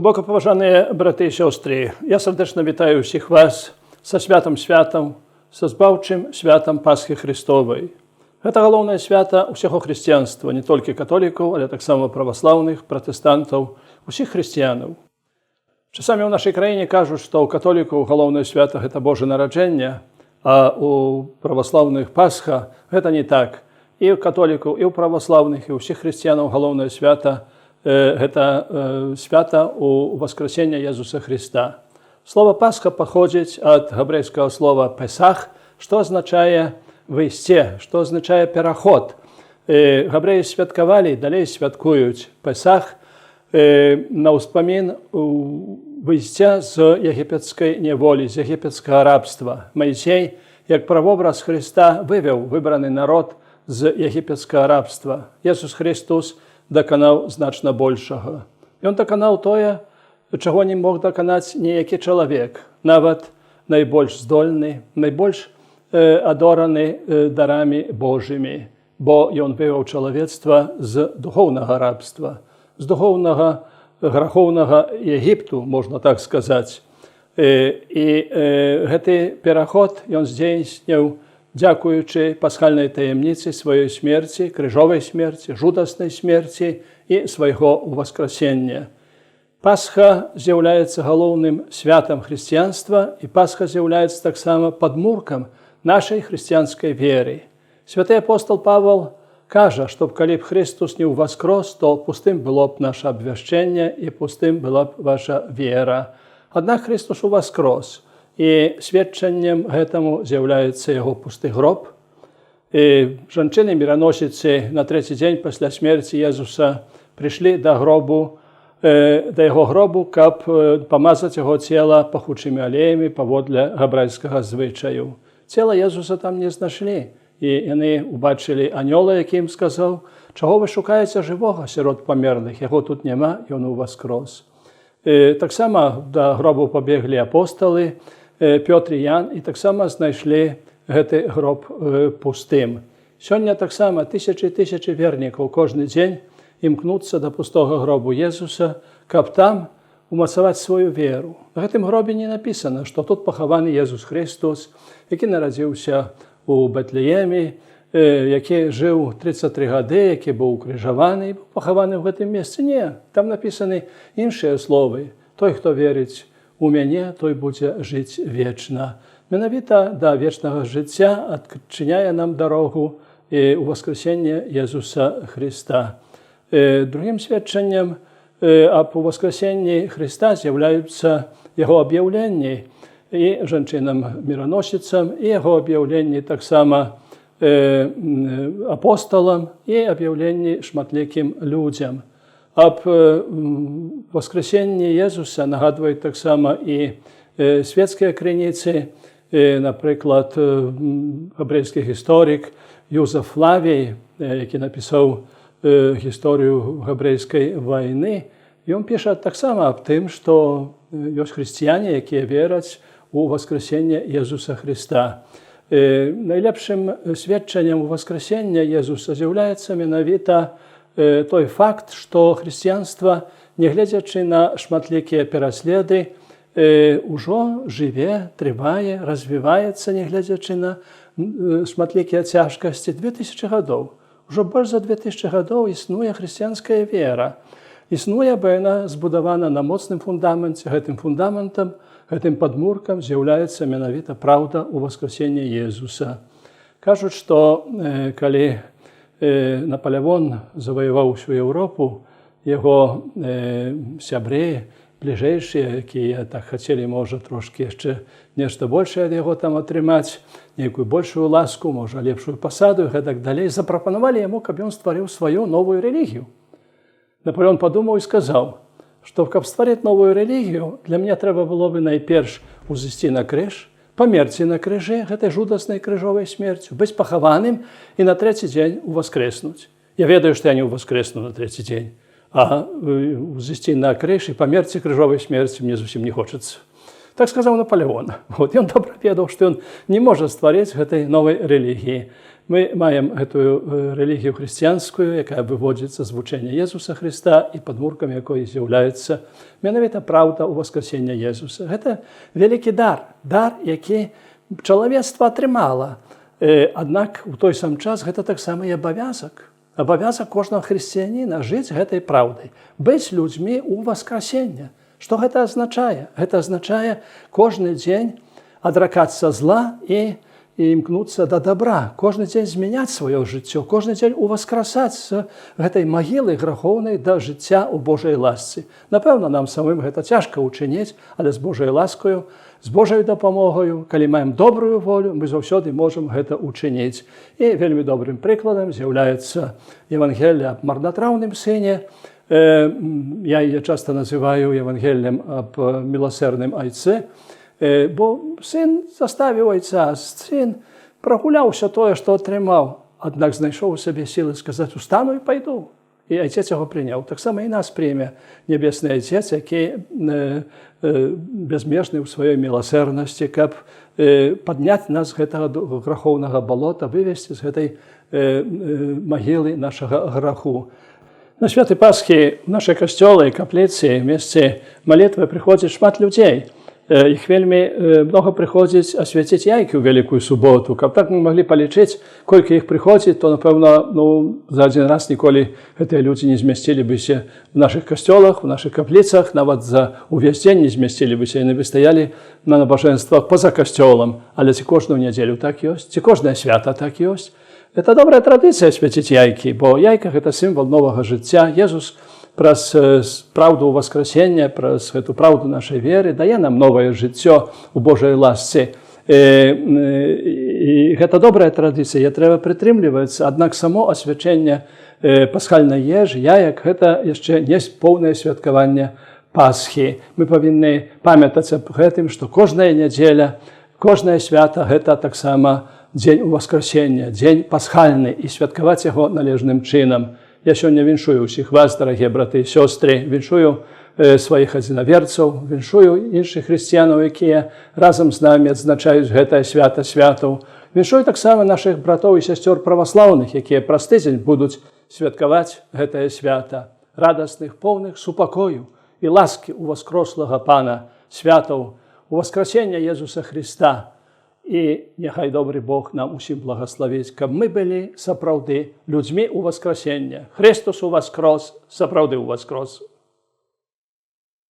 Глибоко поважані брати і сестри, я сердечно вітаю всіх вас со святом святом, со збавчим святом Пасхи Христової. Це головне свято усього християнства, не тільки католиків, але так само православних, протестантів, усіх християнів. Часами в нашій країні кажуть, що у католиків головне свято – це Боже народження, а у православних Пасха – це не так. І у католиків, і у православних, і у всіх християнів головне свято – это свято у воскресения Иисуса Христа. Слово «Пасха» походит от гебрейского слова «песах», что означает «войсте», что означает «переход». Гебреи святкували и далее святкуют Песах на успомин войстя з єгипетської неволі, з єгипетського рабства. Моїсей, як прообраз Христа, вивів вибраний народ з єгипетського рабства. Ісус Христос доконав значно більшого. І він доконав те, чого не мог доконати ніякий чоловік, навіть найбільш здольний, найбільш адораний дарами Божими, бо він вивів чоловічство з духовного рабства, з духовного гріховного Єгипту, можна так сказати. І цей переход він здійснив, дякуючи пасхальній таємниці своєї смерті, крижової смерті, жудасної смерті і свого воскресення. Пасха з'являється головним святом християнства, і Пасха з'являється так само подмурком нашої християнської віри. Святий апостол Павел каже, що коли б Христос не воскрес, то пустим було б наше обвящення і пустим була б ваша віра. Однак Христос воскрес. І свідченням цьому з'являється його пустий гроб. І жінки-мироносиці на третій день після смерті Ісуса прийшли до його гробу, щоб помазати його тіло пахучими оліями поводле гебрейського звичаю. Тіло Ісуса там не знайшли. І вони побачили ангела, який їм сказав, чого ви шукаєте живого серед померлих, його тут нема, і він воскрес. Так само до гробу побігли апостоли, Петр і Ян, і так само знайшли цей гроб пустим. Сьогодні так само тисячі і тисячі вірників кожен день імкнуться до пустого гробу Ісуса, щоб там умацувати свою віру. На цьому гробі не написано, що тут похований Ісус Христос, який народився у Бетлеємі, який жив 33 роки, який був укрижований і був похований в цьому місці. Ні, там написані інші слова. Той, хто вірить у мене, той буде жити вічно. Менавіта до вічного життя відчиняє нам дорогу у воскресення Ісуса Христа. Другим свідченням об воскресенні Христа з'являються його об'явлення і жінкам-мироносицям, і його об'явлення так само апостолам, і об'явлення шматликим людям. Об воскресенні Ісуса нагадують так само і світські криниці, наприклад, гебрейський історик Юзеф Флавій, який написав історію гебрейської війни, і він пише так само об тим, що є християни, які вірять у воскресення Ісуса Христа. Найлепшим свідченням воскресення Ісуса з'являється менавіта той факт, що християнство, не глядячи на шматликі пересліди, уже живе, триває, розвивається, не глядячи на шматликі тяжкості 2000 років. Уже більше за 2000 років існує християнська віра. Існує, бо вона збудована на моцним фундаменті. Цим фундаментом, цим подмурком з'являється менавіта правда у воскресенні Ісуса. Кажуть, що коли Наполеон завоював всю Європу, його сябри, ближайші, які так хотіли, може, трошки ще нечто більше від його там отримати, некую більшу ласку, може, ліпшу посаду і так далі, запропонували йому, щоб він створив свою нову релігію. Наполеон подумав і сказав, що, щоб створити нову релігію, для мене треба було б найперше узійти на криж, померти на крижі, этой жудасной крижовой смертью, быть похованным и на третий день воскреснуть. Я ведаю, что я не воскресну на третий день, а взойти на криж и померти крижовой смертью мне совсем не хочется. Так сказал Наполеон. Вот. И он добро ведал, что он не может створить этой новой религии. мы маем гэтую рэлігію хрысціянскую, якая выводзіцца з вучэння Езуса Хрыста і падмуркам якой з'яўляецца менавіта праўда ў воскресення Езуса. Гэта вялікі дар, які чалавецтва атрымала. Аднак у той сам час гэта таксама і абавязак кожнага хрысціяніна жыць гэтай праўдай, быць людзьмі ў воскресення. Што гэта азначае? Гэта азначае кожны дзень адракацца зла і імкнуцца да добра, кожны дзень змяняць сваё жыццё, кожны дзень уваскрасаць з гэтай магілы грахоўнай да жыцця ў Божай ласцы. Напэўна, нам самым гэта цяжка ўчыніць, але з Божай ласкаю, з Божай дапамогаю, калі маем добрую волю, мы заўсёды можам гэта ўчыніць. І вельмі добрым прыкладам з'яўляецца Евангелле аб марнатраўным сыне. Я яе часта называю Евангеллем аб міласэрным айцы, бо сын заставіў айца, сын прагуляўся тое, што атрымаў, аднак знайшоў у сабе сілы сказаць: устану і пайду. І айцец яго прыняў. Таксама і нас прыме небесны айцец, які безмежны ў сваёй міласэрнасці, каб падняць нас з гэтага грахоўнага балота, вывесці з гэтай магілы нашага граху. На святы Пасхі в нашай касцёлы і капліцы в месцы малітвы прыходзіць шмат людзей. Іх вельмі многа прыходзіць асвяціць яйкі ў Вялікую суботу. Каб так мы маглі палічыць, колькі іх прыходзіць, то, напэўна, за адзін раз ніколі гэтыя людзі не змясцілі быся в нашых касцёлах, у нашых капліцах, нават за увесь дзень не змясцілі быся, яны бы стаялі на набажэнствах па-за касцёлам. Але ці кожную нядзелю так ёсць, ці кожнае свята так ёсць. Это добрая традыцыя свяціць яйкі, бо яйка – гэта сімвал новага жыцця. Езус праз праўду воскресення, праз гэту праўду нашай веры дае нам новае жыццё ў Божай ласцы. І гэта добрая традыцыя, трэба прытрымлівацца, аднак само асвячэнне пасхальнай ежы, яек – гэта яшчэ не поўнае святкаванне Пасхі. Мы павінны памятаць аб гэтым, што кожная нядзеля, кожнае свята – гэта таксама дзень Уваскресення, дзень пасхальны, і святкаваць яго належным чынам. Я сёння віншую ўсіх вас, дарагія браты і сёстры, віншую сваіх адзінаверцаў, віншую іншых хрысціянаў, якія разам з намі адзначаюць гэтае свята святаў. Віншую таксама нашых братоў і сясцёр праваслаўных, якія праз тыдзень будуць святкаваць гэтае свята. Радасных, поўных супакою і ласкі у воскрослага Пана, святаў, у воскресення Езуса Христа. І няхай добры Бог нам усім благасловіць, каб мы былі сапраўды людзьмі ў воскресення. Христос уваскрос, сапраўды уваскрос.